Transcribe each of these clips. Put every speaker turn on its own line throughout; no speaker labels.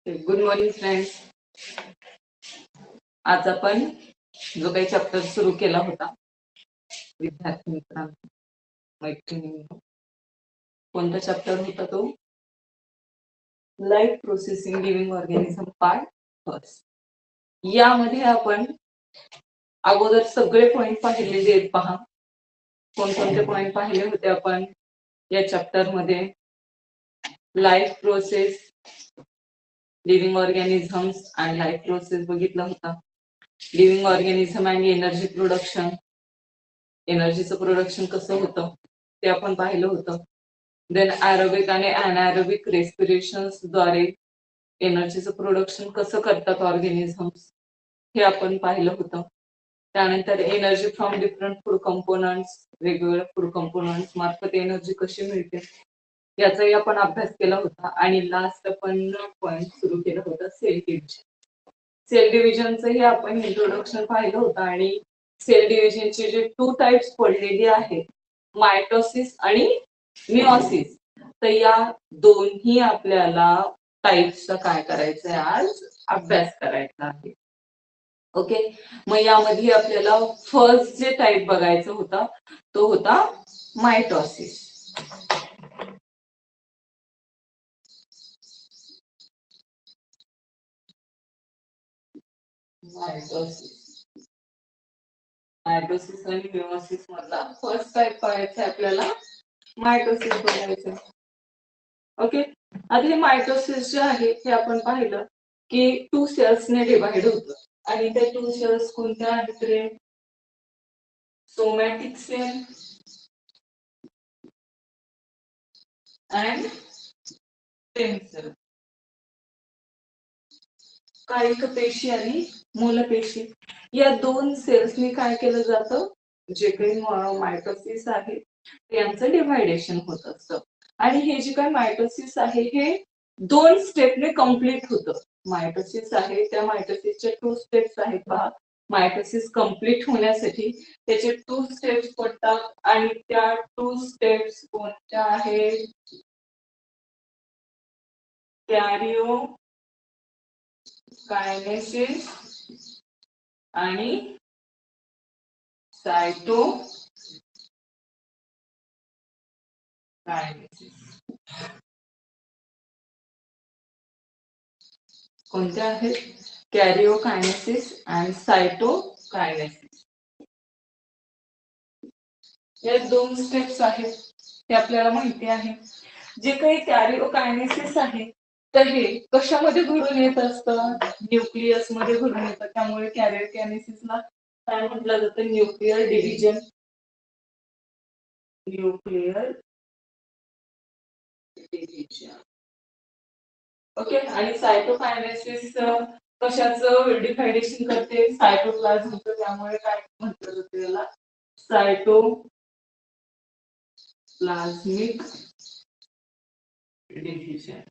Good morning friends. आज आपण जो काही चॅप्टर सुरू केला होता विद्यार्थी मित्रांनो, मैत्रिणींनो, कोणता चॅप्टर होता तो? Life processing living organism part first. यामध्ये आपण अगोदर सगळे पॉइंट पाहिलेले आहेत. पहा कोणकोणते पॉइंट पाहिले होते आपण या चॅप्टर मध्ये. Life process, living organisms and life process बघितला होता. Living organism and energy production, एनर्जीचं प्रोडक्शन कसं होतं ते आपण पाहिलं होतं. देन ॲरोबिक आणि अनॅरोबिक रेस्पिरेशन्स द्वारे एनर्जीचं प्रोडक्शन कसं करतात ऑर्गॅनिझम्स हे आपण पाहिलं होतं. त्यानंतर energy from different food components, वेगवेगळ्या फूड कंपोनंट्स मार्फत एनर्जी कशी मिळते याचाही आपण अभ्यास केला होता. आणि लास्ट आपण पॉइंट सुरू केलं होतं सेल डिव्हिजन. सेल डिव्हिजनचंही आपण इंट्रोडक्शन पाहिलं होतं. आणि सेल डिव्हिजनचे जे 2 टाइप्स पडलेली आहेत, मायटोसिस आणि मिओसिस, तर या दोन्ही आपल्याला टाइप्सचा काय करायचंय आज अभ्यास करायचा आहे. ओके, मग यामध्ये आपल्याला फर्स्ट जे टाइप बघायचा होता तो होता मायटोसिस. मायटोसिस आणि मिओसिस मधला फर्स्ट टाइप पाहायचा आपल्याला मायटोसिस बघायचं. ओके, आता हे मायटोसिस जे आहे हे आपण पाहिलं की 2 सेल्सने डिवाइड होतं. आणि ते 2 सेल्स कोणत्या आहेत रे? Somatic cell and stem cell. कायिक पेशी आणि मूलपेशी या 2 सेल्सनी काय केलं जातं, जे काही मायटोसिस आहे यांचं डिव्हायडेशन होत असतं. आणि हे जे काही मायटोसिस आहे हे 2 स्टेपने कम्प्लीट होतं. मायटोसिस आहे त्या मायटोसिसच्या 2 स्टेप्स आहेत. पहा, मायटोसिस कम्प्लीट होण्यासाठी त्याचे 2 स्टेप्स पडतात. आणि त्या 2 स्टेप्स कोणत्या आहेत? कॅरिओ कायनेसिस आणि सायटो कायनेसिस. कोणत्या आहेत? कॅरिओ कायनेसिस आणि सायटो कायनेसिस. या 2 स्टेप्स आहेत ते आपल्याला माहिती आहे. जे काही कॅरिओ कायनेसिस आहे तर हे कशामध्ये घडून येत असतं? न्यूक्लियस मध्ये घडून येतं. त्यामुळे कॅरिओ कायनेसिसला काय म्हटलं जातं? Nuclear division. Nuclear division. Okay, आणि सायटोकायनेसिस कशाचं डिव्हायडेशन करते? सायटोप्लाझमचं. त्यामुळे काय म्हटलं जातं याला? सायटोप्लाझमिक डिव्हिजन.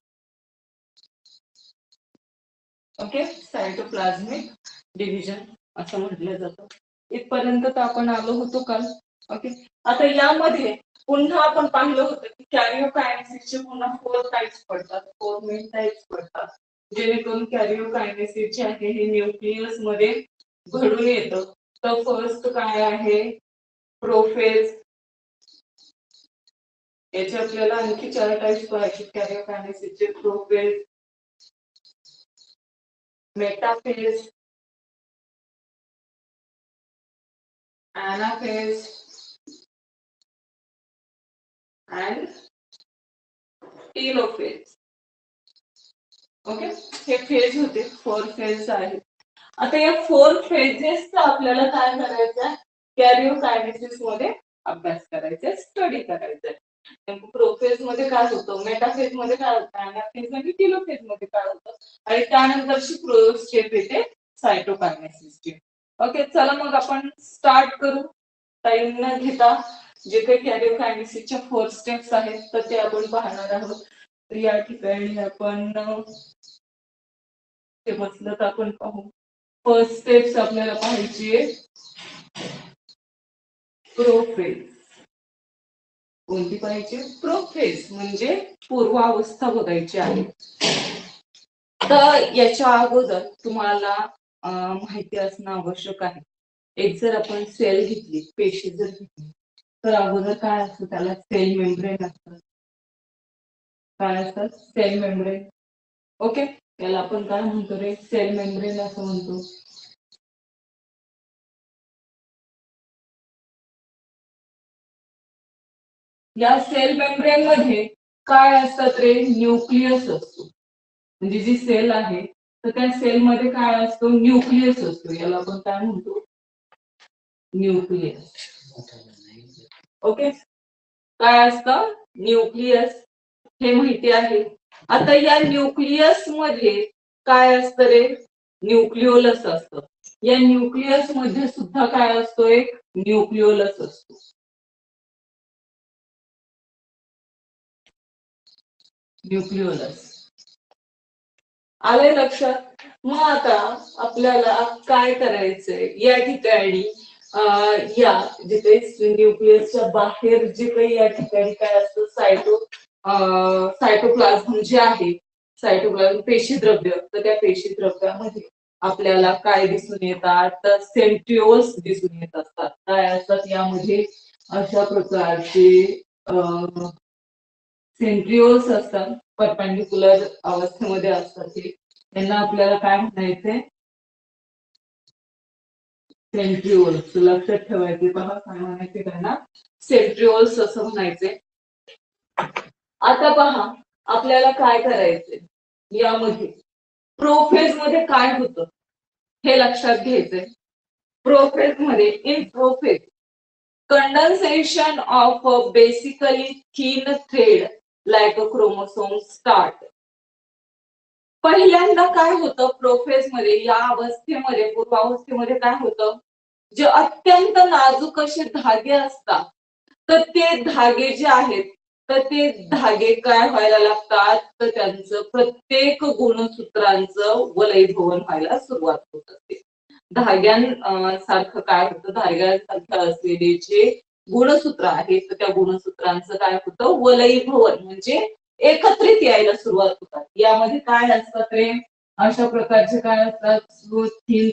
ओके, सायटोप्लाझमिक डिव्हिजन असं म्हटलं जातं. इथपर्यंत तर आपण आलो होतो काल. ओके, आता यामध्ये पुन्हा आपण पाहिलं होतं की कॅरिओकायनेसिसचे पुन्हा 4 टाइप्स पडतात, 4 मेन टाइप्स पडतात. जेणेकरून कॅरिओकायनेसिस जे आहे हे न्यूक्लियस मध्ये घडून येतं. तर फर्स्ट काय आहे? प्रोफेज. याचे आपल्याला आणखी 4 टाइप्स पाहायचे कॅरिओकायनेसिसचे. Prophase, metaphase, anaphase and telophase. Okay, हे फेज होते, 4 फेज आहेत. आता या 4 फेजेसचा आपल्याला काय करायचं? कॅरिओकायनेसिस मध्ये अभ्यास करायचा, स्टडी करायचा. प्रोफेज मध्ये काय होतं, मेटाफेज मध्ये काय होतं, अनाफेज आणि टेलोफेज मध्ये काय होतं, आणि त्यानंतरची स्टेप येते सायटोकायनेसिसची. ओके, चला मग आपण स्टार्ट करू टाइम न घेता. जे काही कॅरिओकायनेसिसच्या 4 स्टेप्स आहेत तर ते आपण पाहणार आहोत. तर या ठिकाणी आपण ते बसलं तर आपण पाहू. फर्स्ट स्टेप्स आपल्याला पाहायची प्रोफेज. कोणती पाहिजे? प्रोफेज म्हणजे पूर्वावस्था बघायची आहे. तर याच्या अगोदर तुम्हाला माहिती असणं आवश्यक आहे. एक जर आपण सेल घेतली, पेशी जर घेतली, तर अगोदर काय असतं, त्याला सेल मेम्ब्रेन असतं. काय असतात? Sale membrane. ओके, त्याला आपण काय म्हणतो रे? सेल मेम्ब्रेन असं म्हणतो. या सेल मेम्ब्रेन मध्ये काय असतात रे? न्यूक्लियस असतो. म्हणजे जी सेल आहे तर त्या सेल मध्ये काय असतो? न्यूक्लियस असतो. याला आपण काय म्हणतो? न्यूक्लियस. ओके, काय असतं? न्यूक्लियस. हे माहिती आहे. आता या न्यूक्लियस मध्ये काय असतं रे? न्यूक्लिओलस असतं. या न्यूक्लियस मध्ये सुद्धा काय असतो? एक न्यूक्लिओलस असतो. न्यूक्लिओलस आले लक्षात? मग आता आपल्याला काय करायचंय या ठिकाणी, या जिथे न्यूक्लियसच्या बाहेर जे काही या ठिकाणी काय असतं, सायटोप्लाझ्म जे आहे, सायटोप्लाझ्म पेशीद्रव्य, तर त्या पेशीद्रव्यामध्ये आपल्याला काय दिसून येतात? तर सेंट्रिओल्स दिसून येत असतात. काय असतात यामध्ये? अशा प्रकारचे सेंट्रिओल्स असतात, परपेंडिक्युलर अवस्थेमध्ये असतात. ते त्यांना आपल्याला काय म्हणायचंय? सेंट्रिओल्स. लक्षात ठेवायचे. पहा काय म्हणायचे त्यांना? सेंट्रिओल्स असं म्हणायचे. आता पहा आपल्याला काय करायचंय यामध्ये, प्रोफेज मध्ये काय होतं हे लक्षात घ्यायचंय. प्रोफेज मध्ये, in prophase, condensation of a basically thin thread like a chromosome start. पहिल्यांदा काय होतं प्रोफेज मध्ये, या अवस्थेमध्ये, पूर्वावस्थेमध्ये काय होतं? जे अत्यंत नाजूक असे धागे असतात, तर ते धागे जे आहेत, तर ते धागे काय व्हायला लागतात? तर त्यांचं प्रत्येक गुणसूत्रांचं वलयीभवन व्हायला सुरुवात होत असते. धाग्यांसारखं काय होतं? धाग्यांसारखं असलेले जे गुणसूत्र आहेत, तर त्या गुणसूत्रांचं काय होतं? वलयीभवन म्हणजे एकत्रित यायला सुरुवात होतात. यामध्ये काय असतात रे? अशा प्रकारचे काय असतात? Thin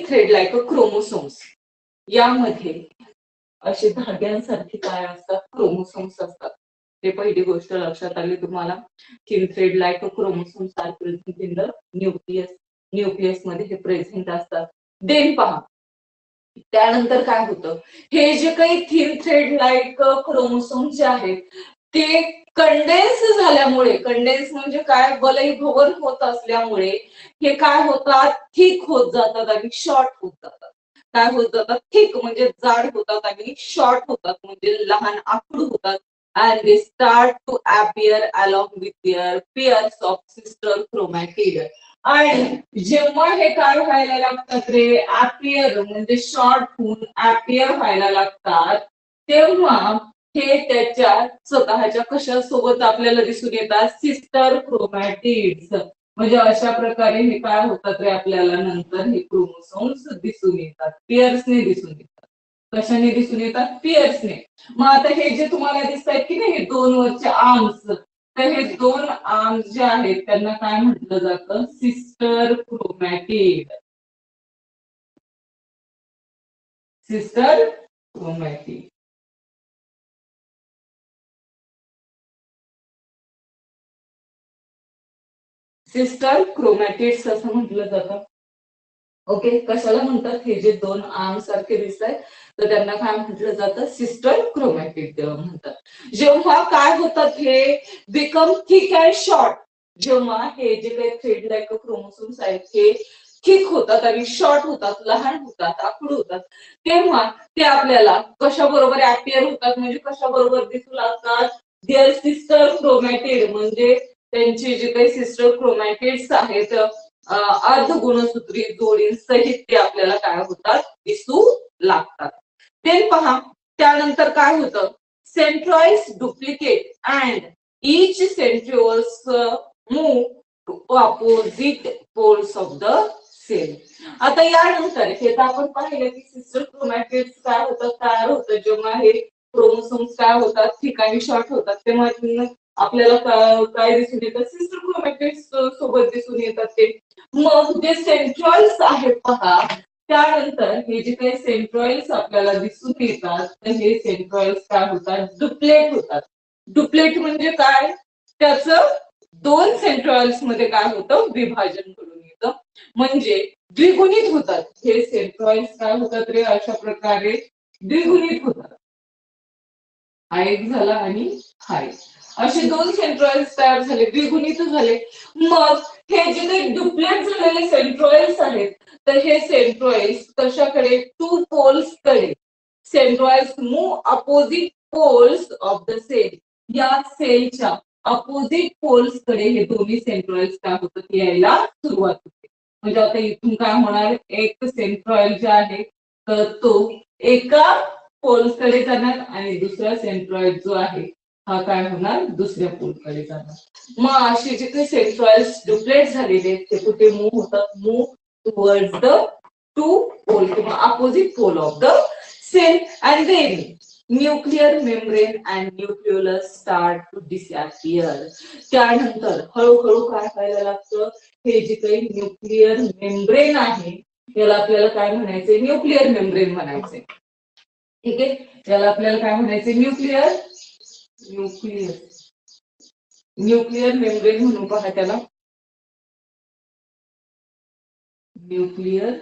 thread like chromosomes. यामध्ये असे धाग्यांसारखे काय असतात? क्रोमोसोम्स असतात. ते पहिली गोष्ट लक्षात आली तुम्हाला. Thin thread like chromosomes are present in the nucleus. Nucleus मध्ये हे प्रेझेंट असतात. देन पहा त्यानंतर काय होतं? हे जे काही थिन थ्रेड लाईक क्रोमोसोम जे आहेत, ते कंडेन्स झाल्यामुळे, कंडेन्स म्हणजे काय? वलयीभवन होत असल्यामुळे हे काय होतात? थिक होत जातात आणि शॉर्ट होत जातात. काय होत जातात? थिक म्हणजे जाड होतात आणि शॉर्ट होतात म्हणजे लहान आकडू होतात. and they start to appear along with their pairs of sister chromatid. आणि जेव्हा हे काय व्हायला लागतात रे? appear म्हणजे शॉर्ट होऊन appear व्हायला लागतात, तेव्हा हे त्याच्या स्वतःच्या कशासोबत आपल्याला दिसून येतात? Sister chromatids. म्हणजे अशा प्रकारे हे काय होतात रे? आपल्याला नंतर हे क्रोमोसोम्स दिसून येतात, पेअर्सने दिसून येतात. कशाने दिसून येतात? पेअर्सने. मग आता हे जे तुम्हाला दिसत आहेत की नाही, हे दोन वरचे आर्म्स, तर हे दोन आर्म्स जे आहेत त्यांना काय म्हटलं जातं? Sister chromatid. Sister chromatid. Sister chromatids असं म्हटलं जातं. ओके, कशाला म्हणतात? हे जे दोन आर्म सारखे दिसत आहेत तर त्यांना काय म्हटलं जातं? सिस्टर क्रोमॅटिड म्हणतात. जेव्हा काय होतात? हे बिकम थिक अँड शॉर्ट. जेव्हा हे जे काही थ्रेड लाईक क्रोमोसोम्स आहेत हे थिक होतात आणि शॉर्ट होतात, लहान होतात, आखूड होतात, तेव्हा ते आपल्याला कशाबरोबर अपिअर होतात? म्हणजे कशाबरोबर दिसू लागतात? Their sister chromatid. म्हणजे त्यांचे जे काही सिस्टर क्रोमॅटिड्स आहेत, अर्धगुणसूत्री जोडींसहित ते आपल्याला काय होतात? दिसू लागतात. ते पहा त्यानंतर काय होतं? Centroids duplicate and each centrioles move to opposite poles of the cell. आता यानंतर हे तर आपण पाहिलं की सिस्टर क्रोमॅटिड्स काय होतं? तयार होतं जेव्हा हे क्रोमोसोम्स काय होतात, ठिकाणी शॉर्ट होतात, तेव्हा आपल्याला काय दिसून येतात, सिस्टर क्रोमॅटिड्स सोबत दिसून येतात ते. मग जे सेंट्रॉइड्स आहेत पहा, त्यानंतर हे जे काही सेंट्रॉइड्स आपल्याला दिसून येतात, तर हे सेंट्रॉइड्स काय होतात, डुप्लेट होतात. डुप्लेट म्हणजे काय, त्याचं दोन सेंट्रॉइड्स मध्ये काय होतं, विभाजन घडून येतं, म्हणजे द्विगुणित होतात. हे सेंट्रॉइड्स काय होतात रे, अशा प्रकारे द्विगुणित होतात. हा एक झाला आणि हा एक, असे दोन सेंट्रॉइड्स तयार झाले, द्विगुणित झाले. मग हे जे काही डुप्लेट झालेले सेंट्रॉइड्स आहेत, तर हे सेंट्रॉइड्स कशाकडे, टू पोल्स कडे, centroids move opposite poles of the cell, या सेलच्या अपोजिट पोल्स कडे हे दोन्ही सेंट्रॉइड्स काय होतात, यायला सुरुवात होते. म्हणजे आता इथून काय होणार, एक सेंट्रॉइड जे आहे तर तो एका पोल्सकडे जाणार आणि दुसरा सेंट्रॉइड जो आहे हा काय होणार, दुसऱ्या पोलकडे जाणार. मग असे जे काही सेंट्रॉइड्स डुप्लेट झालेले ते कुठे मूव्ह होतात, move towards the two pole किंवा opposite pole of the cell, and then nuclear membrane and nucleolus start to disappear. त्यानंतर हळूहळू काय व्हायला लागतं, हे जे काही न्यूक्लियर मेम्ब्रेन आहे याला आपल्याला काय म्हणायचे, न्यूक्लियर मेम्ब्रेन म्हणायचे. ठीक आहे, याला आपल्याला काय म्हणायचे, न्यूक्लियर न्यूक्लियर न्यूक्लियर मेम्ब्रेन म्हणून पहा त्याला, न्यूक्लियर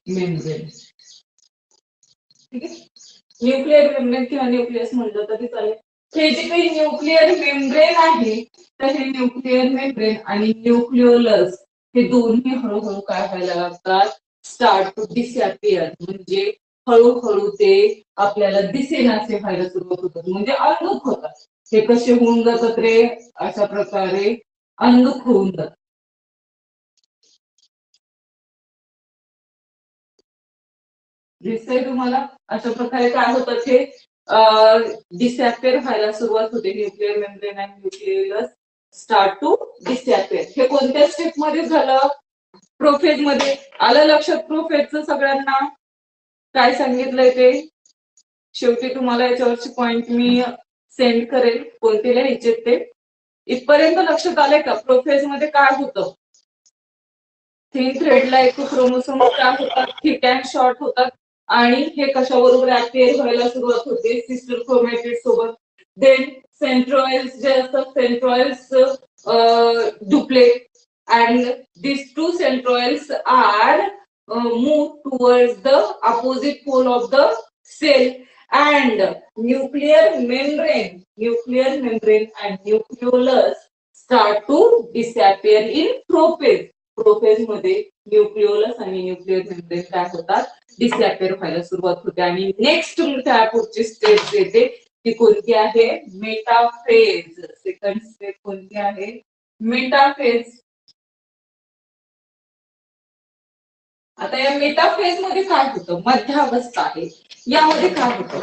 मेम्ब्रेन. ठीक आहे, न्यूक्लियर मेम्ब्रेन किंवा न्यूक्लियस म्हणलं तरी चालेल. हे जे काही न्यूक्लियर मेम्ब्रेन आहे, तर हे न्यूक्लियर मेम्ब्रेन आणि न्यूक्लियोलस हे दोन्ही हळूहळू काय व्हायला लागतात, स्टार्ट टू डिसअपियर, म्हणजे हळूहळू ते आपल्याला दिसेनासे व्हायला सुरुवात होतात, म्हणजे अंधुक होतात. हे कसे होऊन जातात रे, अशा प्रकारे अंधुक होऊन जातात. दिसतंय तुम्हाला, अशा प्रकारे काय होतं, हे डिसअपियर व्हायला सुरुवात होते. न्यूक्लियर मेम्ब्रेन आणि न्यूक्लियोलस स्टार्ट टू डिसअपियर. हे कोणत्या स्टेप मध्ये झालं, प्रोफेज मध्ये. आलं लक्षात प्रोफेजचं सगळ्यांना, काय सांगितलंय ते. शेवटी तुम्हाला याच्यावरची पॉइंट मी सेंड करेल, कोणते लिहायचे ते. इथपर्यंत लक्षात आलंय का, प्रोफेज मध्ये काय होतं, थिन थ्रेडला एक क्रोमोसोम काय होतात, थिक अँड शॉर्ट होतात, आणि हे कशाबरोबर अपियर व्हायला सुरुवात होते, सिस्टर क्रोमॅटिड सोबत. देन सेंट्रॉइड्स जे असतात, centroids duplet, and this two centroids are move towards the opposite pole of the cell, and nuclear membrane and nucleolus start to disappear in prophase. Prophase मध्ये nucleolus आणि nuclear membrane काय होतात, disappear व्हायला सुरुवात होते. आणि नेक्स्ट त्या पुढची स्टेप येते ती कोणती आहे, मेटाफेज. सेकंड स्टेप कोणती आहे, मेटाफेज. आता या मेटाफेज मध्ये काय होतं, मध्यावस्था आहे, यामध्ये काय होतं,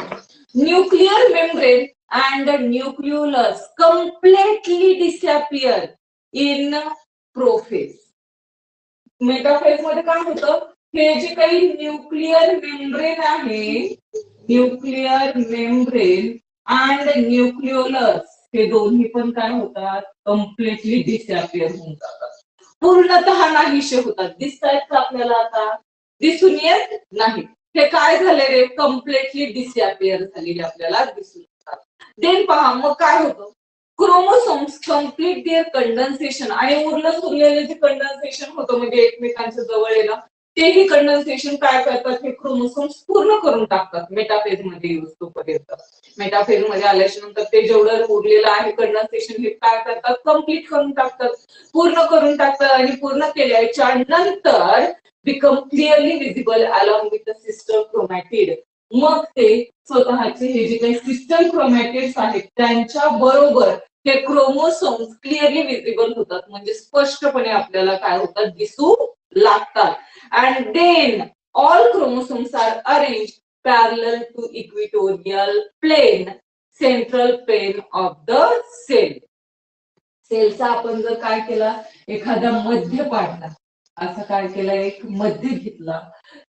nuclear membrane and nucleolus completely disappear in prophase. Metaphase मध्ये काय होतं, हे जे काही न्यूक्लियर मेम्ब्रेन आहे, न्यूक्लियर मेम्ब्रेन अँड न्यूक्लियोलस हे दोन्ही पण काय होतात, कम्प्लिटली डिसअपियर होऊन जातात, पूर्णतः नाहीसे होतात. दिसतायत का आपल्याला, आता दिसून येत नाही. हे काय झाले रे, कम्प्लिटली डिसअपियर झालेले आपल्याला दिसून येतात. देन पहा मग काय होतं, क्रोमोसोम्स कम्प्लीट देअर कंडेन्सेशन, आणि उरलं सुरलेलं जे कंडेन्सेशन होतं म्हणजे एकमेकांच्या जवळ येणं, तेही कंडेन्सेशन काय करतात, हे क्रोमोसोम्स पूर्ण करून टाकतात. मेटाफेज मध्ये यूज तोपर्यंत, मेटाफेज मध्ये आल्याच्या नंतर ते जेवढं उरलेलं आहे कंडेन्सेशन हे काय करतात, कम्प्लीट करून टाकतात, पूर्ण करून टाकतात. आणि पूर्ण केल्याच्या नंतर become clearly visible along with the sister chromatid. मग ते स्वतःचे हे जे काही सिस्टर क्रोमॅटिड्स आहेत त्यांच्या बरोबर हे क्रोमोसोम्स क्लिअरली विजिबल होतात, म्हणजे स्पष्टपणे आपल्याला काय होतात, दिसू लागतात. And then all chromosomes are arrange parallel to equatorial plane, central plane of the cell. सेलचा आपण जर काय केला, एखादा मध्य पाडला, असं काय केलं, एक मध्य घेतला,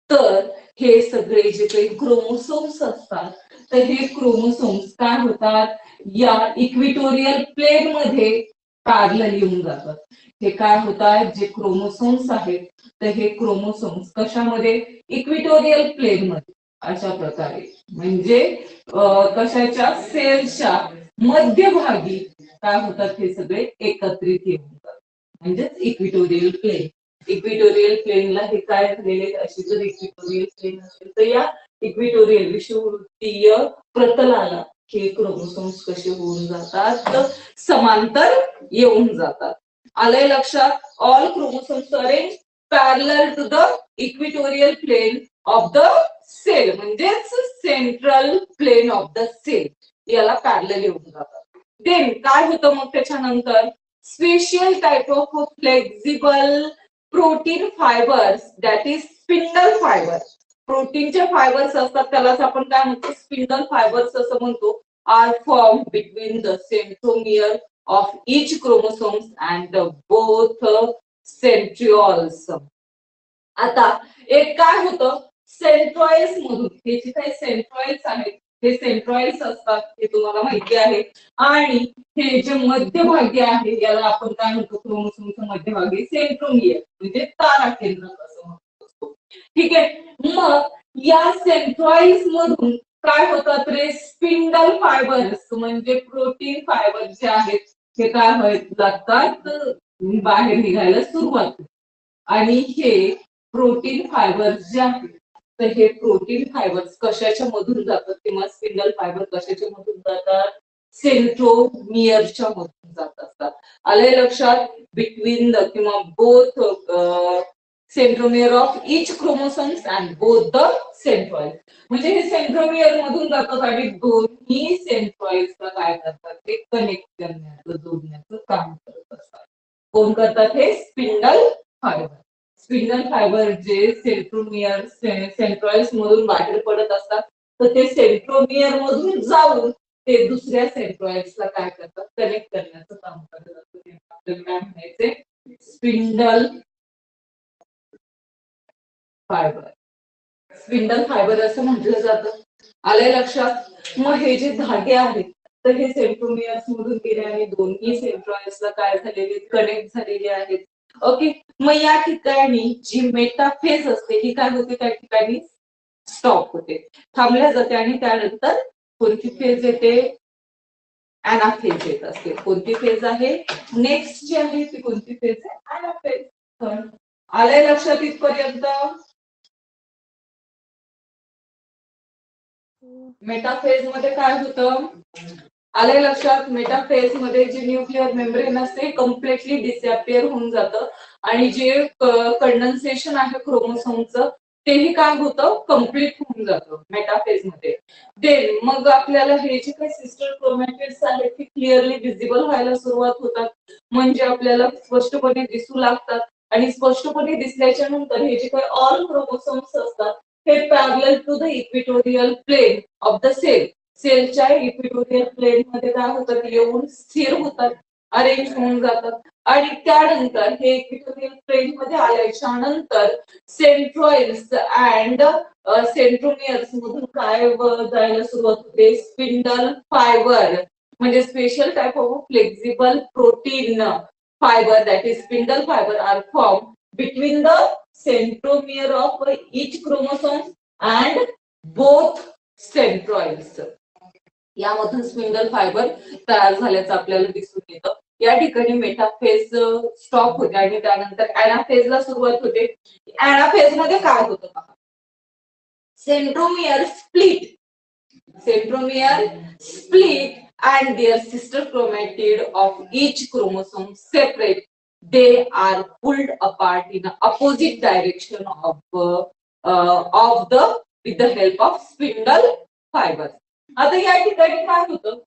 तर हे सगळे जे काही क्रोमोसोम्स असतात तर हे क्रोमोसोम्स काय होतात, या इक्विटोरियल प्लेन मध्ये पॅरलल येऊन जातात. हे काय होतात, जे क्रोमोसोम्स आहेत तर हे क्रोमोसोम्स कशामध्ये, इक्विटोरियल प्लेन मध्ये अशा प्रकारे, म्हणजे कशाच्या, सेल्सच्या मध्यभागी काय होतात, हे सगळे एकत्रित येऊन जातात, म्हणजेच इक्विटोरियल प्लेन. इक्विटोरियल प्लेनला हे काय झालेले, अशी जर इक्विटोरियल प्लेन असेल तर या इक्विटोरियल विषुववृत्तीय प्रतलाला हे क्रोमोसोम्स कसे होऊन जातात, तर समांतर येऊन जातात. आलंय लक्षात. All chromosomes arrange parallel to the equatorial plane of the cell, म्हणजेच central plane of the cell याला पॅरलल येऊन जातात. देन काय होतं मग त्याच्यानंतर, special type of flexible protein fibres that is spindle fibre. प्रोटीनचे फायबर्स असतात त्यालाच आपण काय म्हणतो, स्पिंडल फायबर्स असं म्हणतो, are form between the centromere of each chromosomes and both centrioles. आता एक काय होतं, सेंट्रॉइड्स मधून, हे जे काही सेंट्रॉइड्स आहेत हे सेंट्रॉइड्स असतात, हे तुम्हाला माहिती आहे. आणि हे जे मध्यभागी आहे याला आपण काय म्हणतो, क्रोमोसोमच्या मध्यभागी सेंट्रोमियर म्हणजे तारा केंद्र असं म्हणतो. ठीक आहे. मग या सेंट्रॉइड्स मधून काय होतात रे, स्पिंडल फायबर्स म्हणजे प्रोटीन फायबर जे आहेत हे काय व्हायला लागतात, बाहेर निघायला सुरुवात होते. आणि हे प्रोटीन फायबर्स जे आहेत तर हे प्रोटीन फायबर्स कशाच्या मधून जातात, किंवा स्पिंडल फायबर कशाच्या मधून जातात, सेंट्रोमियरच्या मधून जात असतात. आले लक्षात. बिटवीन द किंवा both centromere of each chromosomes and both the centroid, म्हणजे हे सेंट्रोमियर मधून जातात आणि दोन्ही सेंट्रॉइड्सला काय करतात, ते कनेक्ट करण्याचं, जोडण्याचं काम करत असतात. कोण करतात, हे स्पिंडल फायबर. स्पिंडल फायबर जे सेंट्रोमियर सेंट्रॉइड्स मधून बाहेर पडत असतात तर ते सेंट्रोमियर मधून जाऊन ते दुसऱ्या सेंट्रॉइड्सला काय करतात, कनेक्ट करण्याचं काम करत असतात. आपल्याला काय म्हणायचे, स्पिंडल फायबर. स्पिंडल फायबर असं म्हटलं जातं. आलंय लक्षात. मग हे जे धागे आहेत तर हे सेंट्रोमियर्स मधून गेले आणि दोन्ही सेंट्रॉइड्सला काय झालेले, कनेक्ट झालेले आहेत. ओके. मग या ठिकाणी जी मेटाफेज असते ही काय होते, त्या ठिकाणी स्टॉप होते, थांबल्या जाते. आणि त्यानंतर कोणती फेज येते, अनाफेज येत असते. कोणती फेज आहे, नेक्स्ट जी आहे ती कोणती फेज आहे, अनाफेज. आलंय लक्षात इथपर्यंत. मेटाफेज मध्ये काय होतं, आलंय लक्षात. मेटाफेज मध्ये जे न्यूक्लिअर मेम्ब्रेन असते कम्प्लिटली डिसअपिअर होऊन जातं आणि जे कंडेन्सेशन आहे क्रोमोसोमचं तेही काय होतं, कम्प्लीट होऊन जातं मेटाफेज मध्ये. देन मग आपल्याला हे जे काही सिस्टर क्रोमॅटिड्स आहेत ते क्लिअरली विजिबल व्हायला सुरुवात होतात, म्हणजे आपल्याला स्पष्टपणे दिसू लागतात. आणि स्पष्टपणे दिसल्याच्या नंतर हे जे काही ऑल क्रोमोसोम्स असतात हे parallel to the equatorial plane of the cell, सेलच्या इक्विटोरियल प्लेन मध्ये काय होतात, येऊन स्थिर होतात, अरेंज होऊन जातात. आणि त्यानंतर हे इक्विटोरियल प्लेन मध्ये आल्याच्या नंतर सेंट्रॉइड्स अँड सेंट्रोमियर्स मधून काय जायला सुरुवात होते, स्पिंडल फायबर म्हणजे special type of flexible protein fibre that is spindle fibre are form between the centromere of each chromosome and both centroids. यामधून स्पिंडल फायबर तयार झाल्याचं आपल्याला दिसून येतं. या ठिकाणी मेटाफेज स्टॉप होते आणि त्यानंतर अॅनाफेजला सुरुवात होते. अॅनाफेज मध्ये काय होतं पहा, centromere split and their sister chromatid of each chromosome separate. They are pulled apart in the opposite direction of the with the help of spindle fibers. आता या ठिकाणी काय होतं,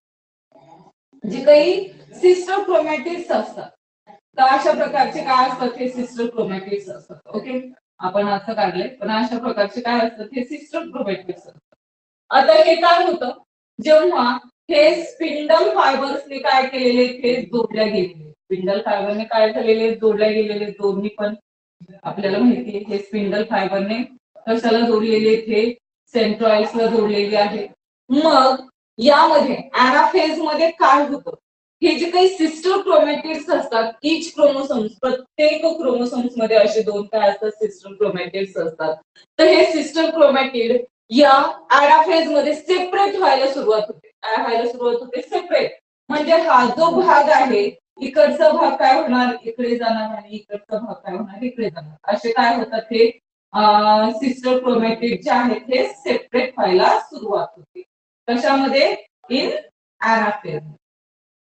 जे काही सिस्टर क्रोमॅटिड्स असतात तर अशा प्रकारचे काय असतात, हे सिस्टर क्रोमॅटिड्स असतात. ओके, आपण असं काढलंय पण अशा प्रकारचे काय असतात, हे सिस्टर क्रोमॅटिड्स असतात. आता हे काय होतं, जेव्हा हे स्पिंडल फायबर्सने काय केलेले, हे जोडल्या गेलेले, स्पिंडल फायबरने काय झालेले, जोडल्या गेलेले, दोन्ही पण आपल्याला माहिती आहे हे स्पिंडल फायबरने कशाला जोडलेली इथे सेंट्रॉइड्सला जोडलेली आहे. मग यामध्ये अॅनाफेज मध्ये काय होतं, हे जे काही सिस्टर क्रोमॅटिड्स असतात, इच क्रोमोसोम्स, प्रत्येक क्रोमोसोम्स मध्ये असे दोन काय असतात, सिस्टर क्रोमॅटिड्स असतात. तर हे सिस्टर क्रोमॅटिड या अॅनाफेज मध्ये सेपरेट व्हायला सुरुवात होते. काय व्हायला सुरुवात होते? सेपरेट. म्हणजे हा जो भाग आहे, इकडचा भाग काय होणार, इकडे जाणार, आणि इकडचा भाग काय होणार, इकडे जाणार. असे काय होतात, हे सिस्टर क्रोमॅटिड जे आहेत हे सेपरेट व्हायला सुरुवात होते. कशामध्ये? In anaphase.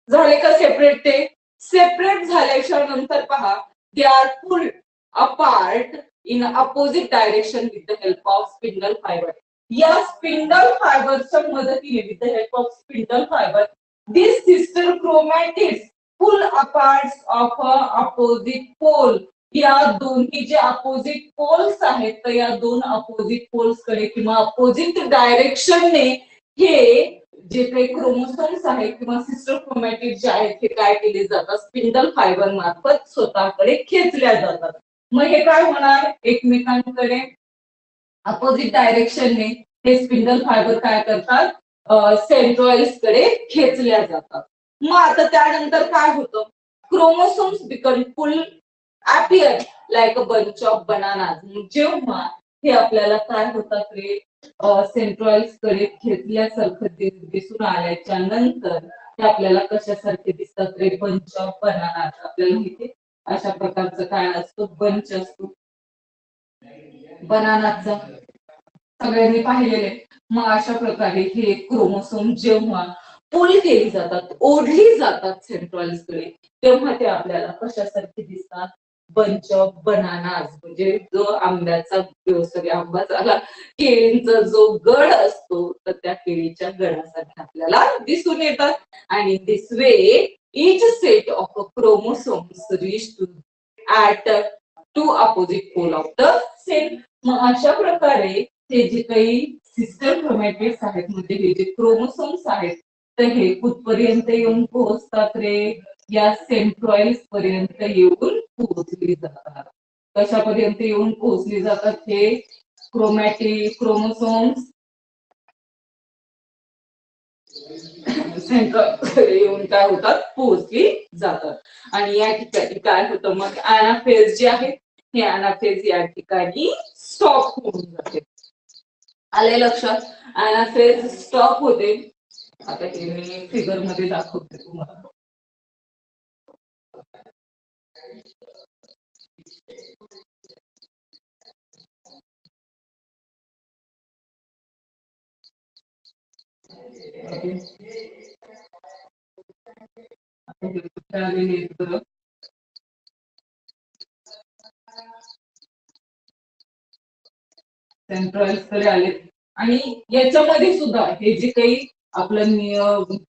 झाले का सेपरेट? ते सेपरेट झाल्याच्या नंतर पहा, they are pulled apart in opposite direction with the help of spindle fibre. या स्पिंडल फायबरच्या मदतीने, with the help of spindle fibre, this sister chromatids pull apart of opposite pole. या दोन्ही जे अपोजिट पोल्स आहेत, तर या दोन अपोजिट पोल्स कडे किंवा अपोजिट डायरेक्शनने हे जे काही क्रोमोसोम्स आहेत किंवा सिस्टर क्रोमॅटिड जे आहेत हे काय केले जातात, स्पिंडल फायबर मार्फत स्वतःकडे खेचल्या जातात. मग हे काय होणार, एकमेकांकडे अपोजिट डायरेक्शनने हे स्पिंडल फायबर काय करतात, सेंट्रॉइड्स कडे खेचल्या जातात. मग आता त्यानंतर काय होतं, chromosomes become pull appear like a bunch of bananas. जेव्हा हे आपल्याला काय होतात रे, सेंट्रॉइड्स कडे खेचल्यासारखं दिसून आल्याच्या नंतर ते आपल्याला कशासारखे दिसतात रे, बंच ऑफ बनानास. आपल्याला इथे अशा प्रकारचं काय असतो, बंच असतो बनानाचा, सगळ्यांनी पाहिलेले. मग अशा प्रकारे हे क्रोमोसोम जेव्हा पुल केली जातात, ओढली जातात सेंट्रॉइड्स कडे, तेव्हा ते आपल्याला कशासारखे दिसतात, बंच ऑफ बनानास. म्हणजे जो आंब्याचा, सगळ्या आंबा झाला, केळींचा जो गड असतो, तर त्या केळीच्या गडासारखे आपल्याला दिसून येतात. आणि this way each set of chromosomes reach to at two opposite pole of the same. मग अशा प्रकारे हे जे काही सिस्टर क्रोमॅटिड्स आहेत, म्हणजे हे जे क्रोमोसोम्स आहेत, तर हे कुठपर्यंत येऊन पोहोचतात रे, या सेंट्रॉइड्स पर्यंत येऊन पोहोचली जातात. कशापर्यंत येऊन पोहोचली जातात, हे क्रोमोसोम्स सेंट्रॉइड येऊन काय होतात, पोहोचली जातात. आणि या ठिकाणी काय होतं, मग अॅनाफेज जे आहे, हे अॅनाफेज या ठिकाणी स्टॉप होऊन जाते. आले लक्षात? अॅनाफेज स्टॉप होते. आता हे मी फिगर मध्ये दाखवते तुम्हाला. सेंट्रॉइड्स कडे आले. आणि याच्यामध्ये सुद्धा हे जे काही आपलं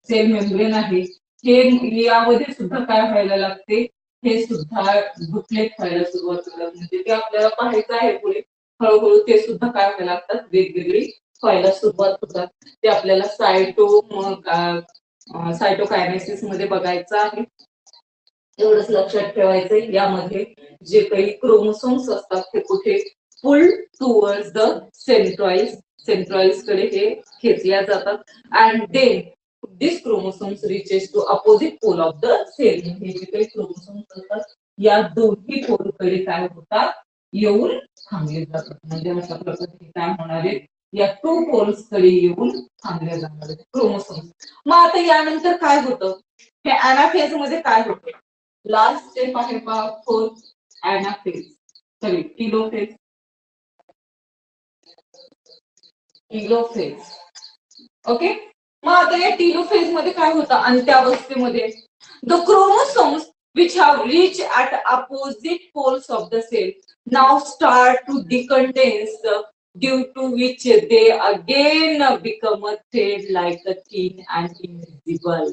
सेल मेम्ब्रेन आहे, हे यामध्ये सुद्धा काय व्हायला लागते, हे सुद्धा डुप्लेट व्हायला सुरुवात होतात. म्हणजे ते आपल्याला पाहायचं आहे पुढे, हळूहळू ते सुद्धा काय व्हायला लागतात, वेगवेगळी व्हायला सुरुवात होतात. ते आपल्याला सायटोकायनेसिस मध्ये बघायचं आहे. एवढंच लक्षात ठेवायचंय, यामध्ये जे काही क्रोमोसोम्स असतात ते कुठे पुल टुवर्ड्स द सेंट्रॉइड्स कडे हे खेचल्या जातात. And then this chromosomes reaches to opposite pole of the cell. हे जे काही क्रोमोसोम्स असतात, या दोन्ही पोल कडे काय होतात, येऊन थांबले जातात. म्हणजे अशा प्रकारे काय होणार आहे, या टू पोल्स कडे येऊन थांबले जाणार क्रोमोसोम्स. मग आता यानंतर काय होतं, हे अॅनाफेज मध्ये काय होतं, लास्ट स्टेप आहे पहा, fourth anaphase, sorry telophase. Telophase, okay. मग आता या टीलोफेज मध्ये काय होतं, अंत्यावस्थेमध्ये the chromosomes which have reached at opposite poles of the cell now start to decondense, due to which they again become a thread like a thin and invisible.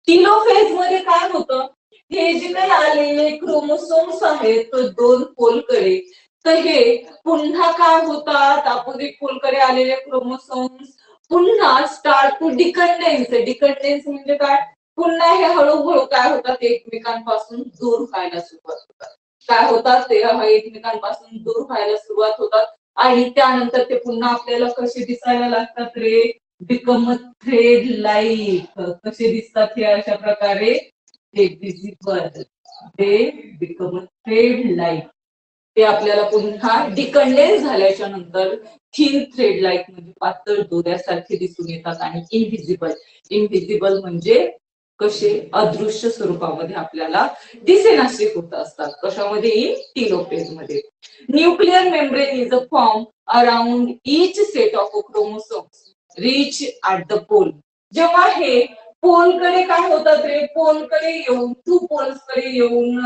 Telophase मध्ये काय होतं, हे जे काही आलेले क्रोमोसोम्स आहेत तो दोन पोलकडे, तर हे पुन्हा काय होतात, अपोजिट पोलकडे आलेले क्रोमोसोम्स पुन्हा स्टार्ट टू डिकंडेन्स. डिकंडेन्स म्हणजे काय, पुन्हा हे हळूहळू काय होतात, एकमेकांपासून दूर व्हायला सुरुवात होतात. काय होतात, ते एकमेकांपासून दूर व्हायला सुरुवात होतात. आणि त्यानंतर ते पुन्हा आपल्याला कसे दिसायला लागतात रे, बिकम थ्रेड लाईक. कसे दिसतात हे अशा प्रकारे, ते विजिबल, ते बिकम थ्रेड लाईक. ते आपल्याला पुन्हा डिकंडेन्स झाल्याच्या नंतर थिन थ्रेड लाईक म्हणजे पातळ दोऱ्यासारखे दिसून येतात. आणि इनव्हिजिबल, इनव्हिजिबल म्हणजे कसे अदृश्य स्वरूपामध्ये आपल्याला दिसेनासे होत असतात. कशामध्ये? इन टीलोफेज मध्ये. Nuclear membrane is a form around each set of chromosomes reach at the pole. जेव्हा हे पोलकडे काय होतात रे, पोलकडे येऊन, टू पोल्सकडे येऊन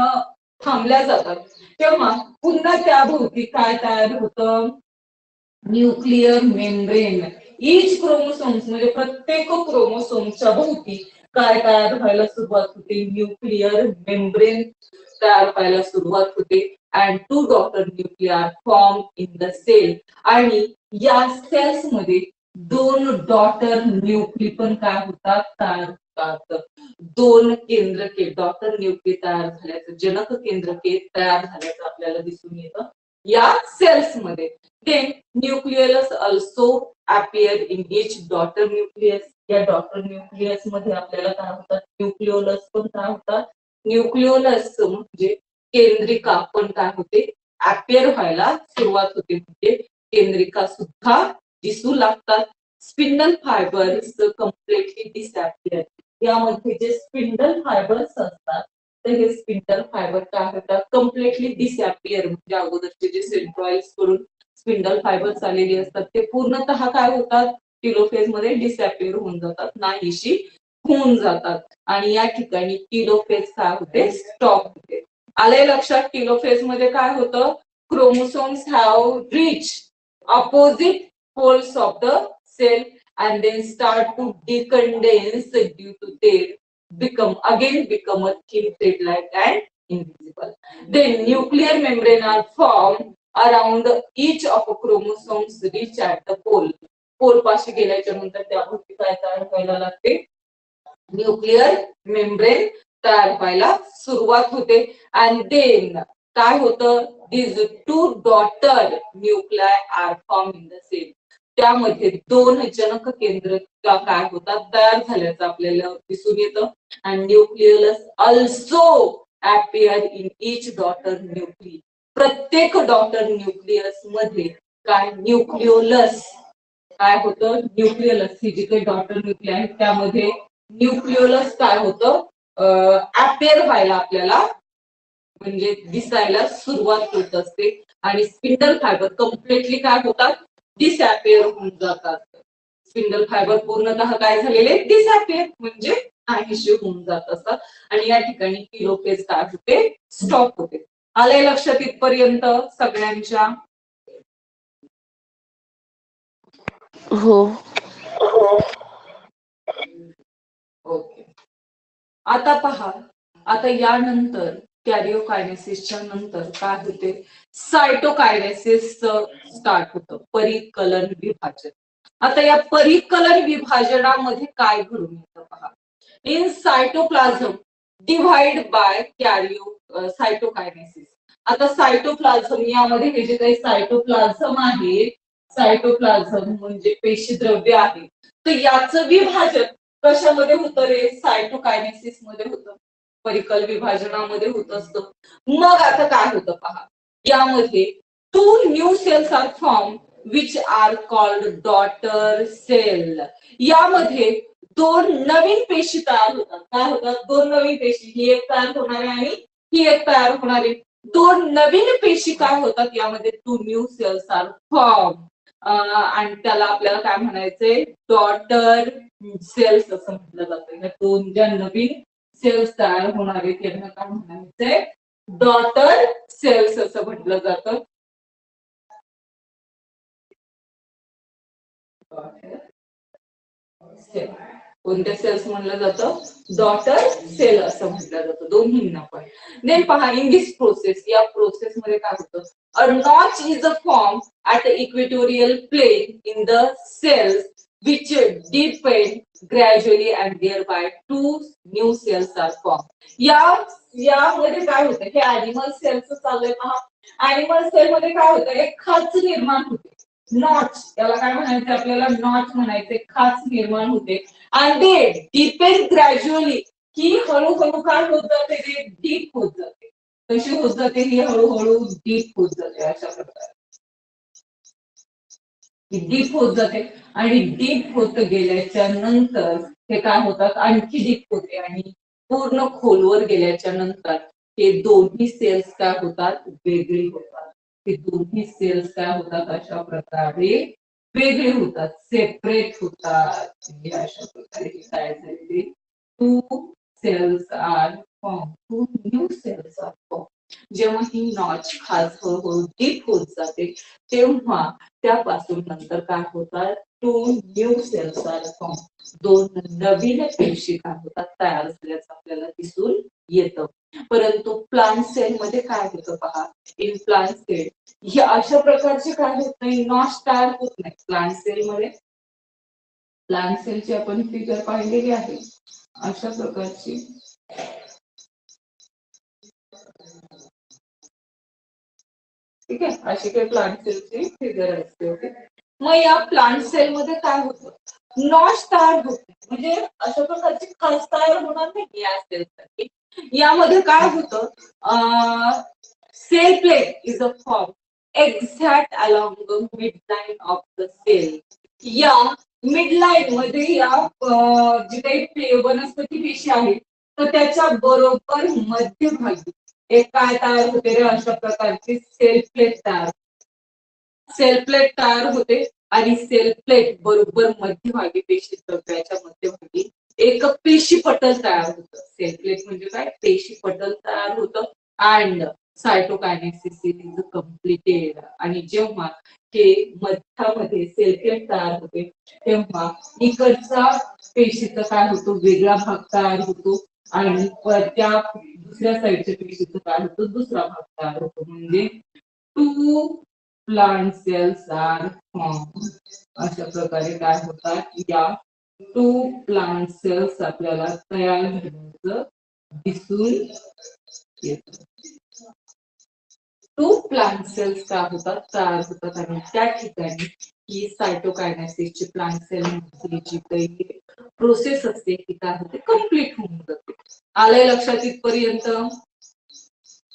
थांबल्या जातात, तेव्हा पुन्हा त्या भोवती काय तयार होतं? Nuclear membrane. ईच क्रोमोसोम्स म्हणजे प्रत्येक क्रोमोसोमच्या भोवती काय तयार व्हायला सुरुवात होते? न्यूक्लियर मेम्ब्रेन तयार व्हायला सुरुवात होते. And two daughter nuclear form in the cell. आणि या सेल्स मध्ये दोन डॉटर न्यूक्ली पण काय होतात? तयार होतात. दोन केंद्रके, डॉटर न्यूक्ली तयार झाल्याचं, जनक केंद्रके तयार झाल्याचं आपल्याला दिसून येतं या सेल्स मध्ये. Then nucleus also appear in each daughter nucleus. या डॉटर न्यूक्लियस मध्ये आपल्याला काय होतात? न्यूक्लिओलस पण काय होतात? न्यूक्लिओलस म्हणजे केंद्रिका पण काय होते? अपीयर व्हायला सुरुवात होते, म्हणजे केंद्रिका सुद्धा दिसू लागतात. Spindle fibres completely disappear. यामध्ये जे स्पिंडल फायबर्स असतात, तर हे स्पिंडल फायबर काय होतात? कम्प्लिटली डिसअपियर, म्हणजे अगोदरचे जे सेंट्रॉइड्स कडून स्पिंडल फायबर्स आलेली असतात ते पूर्णतः काय होतात? टीलोफेज मध्ये डिसअपियर होऊन जातात, नाहीशी होऊन जातात. आणि या ठिकाणी टीलोफेज काय होते? स्टॉप होते. आले लक्षात? टीलोफेज मध्ये काय होतं? Chromosomes have reach opposite poles of the cell and then start to decondense due to their become a thin thread like and invisible. Then nuclear membrane are formed around each of chromosomes reach at the pole. Pole पाशी गेल्याच्या नंतर त्याभोवती काय तयार व्हायला लागते? Nuclear membrane तयार व्हायला सुरुवात होते. आणि देन काय होतं? these two daughter nuclei are formed in the cell. त्यामध्ये दोन जनक केंद्र काय होतात? तयार झाल्याचं आपल्याला दिसून येतं. आणि nucleus also appear in each daughter nuclei. प्रत्येक डॉटर न्यूक्लियस मध्ये काय? न्यूक्लिओलस काय होतं? न्यूक्लिओलस ही जी काही डॉटर न्यूक्ली आहे त्यामध्ये न्यूक्लिओलस काय होतं? अपीयर व्हायला आपल्याला म्हणजे दिसायला सुरुवात होत असते. आणि स्पिंडल फायबर कम्प्लिटली काय होतात? डिसअपियर होऊन जातात. स्पिंडल फायबर पूर्णतः काय झालेले? डिसअपियर म्हणजे नाहीशी होऊन जात असतात. आणि या ठिकाणी टीलोफेज काय होते? स्टॉप होते. आलंय लक्षात इथपर्यंत सगळ्यांच्या?
हो.
ओके. आता पहा, आता यानंतर कॅरिओकायनेसिसच्या नंतर काय होते? सायटोकायनेसिस स्टार्ट होतं, परिकलन विभाजन. आता या परिकलन विभाजनामध्ये काय घडून येतं पहा. इन सायटोप्लाझम डिव्हाइड बाय कॅरिओ सायटोकायनेसिस. आता सायटोप्लाझम यामध्ये हे जे काही सायटोप्लाझम आहे, सायटोप्लाझम म्हणजे पेशीद्रव्य आहे, तर याचं विभाजन कशामध्ये होतं रे? सायटोकायनेसिस मध्ये होतं, परिकल विभाजनामध्ये होत असतं. मग आता काय होतं पहा, यामध्ये two new cells are form which are called daughter cell. यामध्ये दोन नवीन पेशी तयार होतात. काय होतात? दोन नवीन पेशी, ही एक तयार होणारी आणि ही एक तयार होणारी. दोन नवीन पेशी काय होतात? यामध्ये two new cells are form. आणि त्याला आपल्याला काय म्हणायचंय? डॉटर सेल्स असं म्हटलं जातं. या दोन ज्या नवीन सेल्स तयार होणार आहेत त्यांना काय म्हणायचंय? डॉटर सेल्स असं म्हटलं जातं. कोणत्या सेल्स म्हणलं जातं? डॉटर सेल असं म्हटलं जातं दोन्हींना पण. देन पहा, इन दिस प्रोसेस, या प्रोसेस मध्ये काय होतं? A notch is a form at equatorial plane in the cells which depend gradually and thereby two new cells are formed. यामध्ये काय होतं? हे ऍनिमल सेल्स चाललंय पहा. अॅनिमल सेल मध्ये काय होतं, एक खाच निर्माण होते, नॉच, त्याला काय म्हणायचं आपल्याला, नॉच म्हणायचे, खाच निर्माण होते. आणि ते डिपेंड ग्रॅज्युअली, की हळूहळू काय होत जाते, ते डीप होत जाते. कशी होत जाते ही, हळूहळू डीप होत जाते, अशा प्रकारे डीप होत जाते. आणि डीप होत गेल्याच्या नंतर हे काय होतात, आणखी डीप होते आणि पूर्ण खोलवर गेल्याच्या नंतर हे दोन्ही सेल्स काय होतात, वेगळे होतात. हे दोन्ही सेल्स काय होतात, अशा प्रकारे वेगळे होतात, सेपरेट होतात. अशा प्रकारे काय झाले, two cells are form, two new cells are form. जेव्हा ही नॉच खास हळूहळू डीप होत जाते, तेव्हा त्यापासून नंतर काय होतात, two new cells are form, दोन नवीन पेशी काय होतात, तयार झाल्याचं आपल्याला दिसून येतं. परंतु प्लांट सेल मध्ये काय होतं पहा, इन प्लांट सेल हे अशा प्रकारचे काय होत नाही, नॉच तयार होत नाही प्लांट सेल मध्ये. प्लांट सेलची आपण फिगर पाहिलेली आहे अशा प्रकारची. ठीक आहे, अशी काही प्लांट सेलची फिगर असते. ओके, मग या प्लांट सेल मध्ये काय होतं, नॉच तयार होते, म्हणजे अशा प्रकारची खास तयार होणार नाही या सेलसाठी. यामध्ये काय होतं, cell plate is a form exact along the mid line of the cell. या मिड लाईन मध्ये या जी काही वनस्पती पेशी आहेत, तर त्याच्या बरोबर मध्यभागी एक काय तयार होते रे, अशा प्रकारची सेल प्लेट तयार, सेल प्लेट तयार होते. आणि सेल प्लेट बरोबर मध्यभागी, पेशी तंत्राच्या मध्यभागी एक पेशी पटल तयार होतं. सेल प्लेट म्हणजे काय, पेशी पटल तयार होतं. And cytokinesis is completed. आणि जेव्हा हे मध्यामध्ये सेल प्लेट तयार होते, तेव्हा इकडचा पेशीचा काय होतो, वेगळा भाग तयार होतो. आणि त्या दुसऱ्या साईडच्या पेशीचा काय होतो, दुसरा भाग तयार होतो. म्हणजे two plant cells are form. अशा प्रकारे काय होतात, या टू प्लांट सेल्स आपल्याला तयार झाल्याचं दिसून येतं. टू प्लांट सेल्स काय होतात, तयार होतात. आणि त्या ठिकाणी ही सायटोकायनेसिसची प्लांट सेल मधली जी काही प्रोसेस असते ती काय होते, कम्प्लीट होऊन जाते. आलंय लक्षात इथपर्यंत.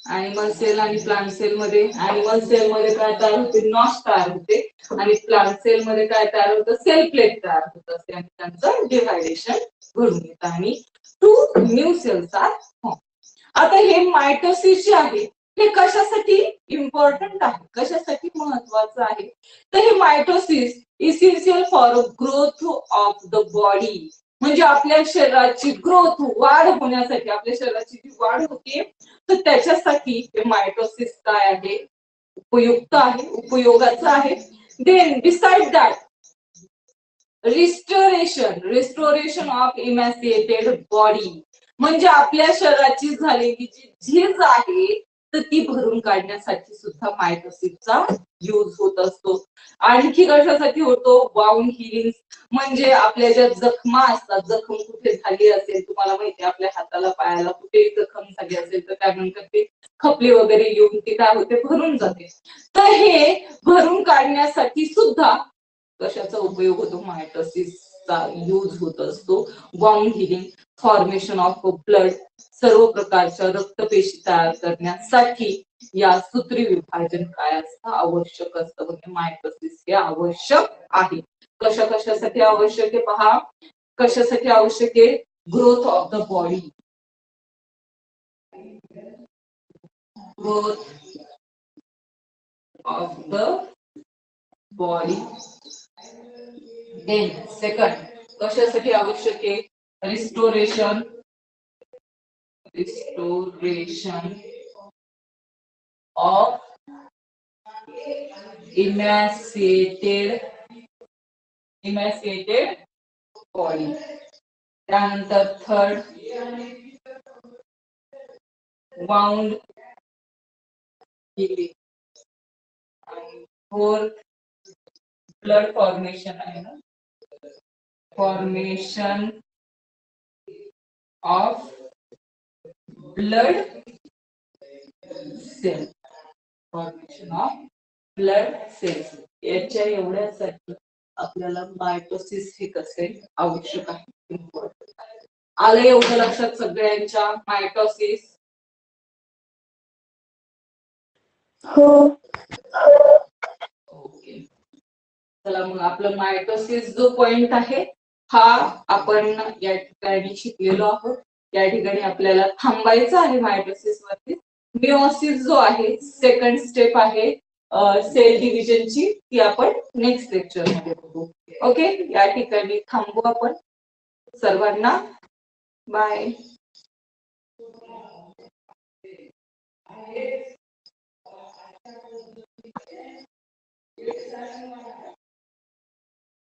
अॅनिमल सेल आणि प्लांट सेल मध्ये, अॅनिमल सेल मध्ये काय तयार होते, नॉच तयार होते. आणि प्लांट सेल मध्ये काय तयार होतं, सेल प्लेट तयार होत असते आणि त्यांचं डिव्हायडेशन घडून येतं आणि two new cells are form. आता हे मायटोसिस जे आहे हे कशासाठी इम्पॉर्टंट आहे, कशासाठी महत्वाचं आहे, तर हे mitosis essential for growth of the body. म्हणजे आपल्या शरीराची ग्रोथ, वाढ होण्यासाठी, आपल्या शरीराची जी वाढ होते, तर त्याच्यासाठी हे मायटोसिस काय आहे, उपयुक्त आहे, उपयोगाचं आहे. Then beside that restoration of emaciated body, म्हणजे आपल्या शरीराची झालेली जी झीज आहे तर ती भरून काढण्यासाठी सुद्धा मायटोसिसचा यूज होत असतो. आणखी कशासाठी होतो, वाउंड हिलिंग, म्हणजे आपल्या ज्या जखमा असतात, जखम कुठे झाली असेल, तुम्हाला माहिती आहे आपल्या हाताला पायाला कुठेही जखम झाली असेल तर त्यानंतर ते खपली वगैरे येऊन ते काय होते, भरून जाते. तर हे भरून काढण्यासाठी सुद्धा कशाचा उपयोग होतो, मायटोसिसचा यूज होत असतो. Wound healing, formation of blood, सर्व प्रकारच्या रक्तपेशी तयार करण्यासाठी या सूत्री विभाजन काय असतं, आवश्यक असतं. म्हणजे मायटोसिस हे आवश्यक आहे. कशासाठी आवश्यक आहे पहा, कशासाठी आवश्यक आहे, growth of the body, growth of the body. Then second कशासाठी आवश्यक आहे, रिस्टोरेशन ऑफ इमॅसिएटेड बॉडी. त्यानंतर थर्ड वाउंड हिलिंग. आणि फोर्थ ब्लड फॉर्मेशन आहे ना, formation of blood cell. Formation of blood cells. याच्या एवढ्यासाठी आपल्याला मायटोसिस हे कसे आवश्यक आहे. आलं एवढं लक्षात सगळ्यांच्या मायटोसिस.
हो.
ओके. चला मग आपलं मायटोसिस जो पॉइंट आहे हा आपण या ठिकाणी शिकलेलो आहोत. या ठिकाणी आपल्याला थांबायचं आहे मायटोसिस वरती. मिओसिस जो आहे सेकंड स्टेप आहे सेल डिव्हिजनची, ती आपण नेक्स्ट लेक्चर मध्ये बघू. ओके, या ठिकाणी थांबू आपण. सर्वांना बाय.